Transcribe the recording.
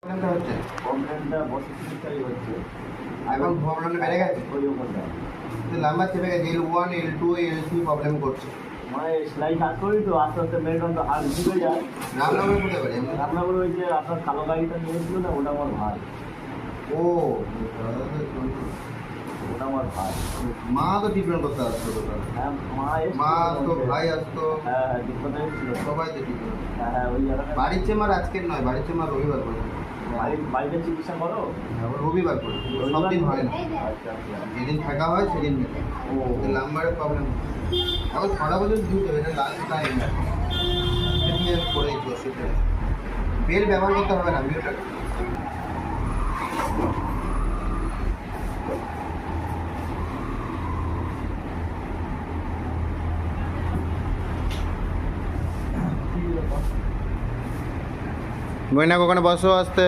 প্রবলেমটা হচ্ছে প্রবলেমটা বছর তিনটাই হচ্ছে। এখন প্রবলেমটা বেড়ে গেছে, ওই ওখানটা নাম্বার চেপে গেছে, L1 L2 L3 প্রবলেম করছে। মানে সেলাই কাজ করি তো আস্তে আস্তে মেরুদণ্ড হাড় ঢুকে যায়। রামনগর করতে পারি আমরা। রান্নাঘর ওই যে আপনার কালো গাড়িটা নিয়েছিল না, ওটা আমার ভাই। ও ওটা আমার ভাই। মা তো ট্রিটমেন্ট করতে আসতো তো। হ্যাঁ মা তো ভাই আসতো, হ্যাঁ হ্যাঁ বিপদে ছিল। সবাই তো ট্রিটমেন্ট। হ্যাঁ হ্যাঁ ওই জায়গাটা বাড়ির চেম্বার আজকের নয়, বাড়ির চেম্বার রবিবার করে। বাড়িতে চিকিৎসা করো। রবিবার করে, সব দিন হয় না। আচ্ছা আচ্ছা। যেদিন থাকা হয় সেদিন ও নাম্বারের প্রবলেম। এখন 6টা পর্যন্ত দিতে হবে, এটা লাস্ট টাইম নিয়ে করে দিচ্ছি অসুবিধা নেই। বেল ব্যবহার করতে হবে না ভিডিওটা। ময়না ওখানে বসো আসতে।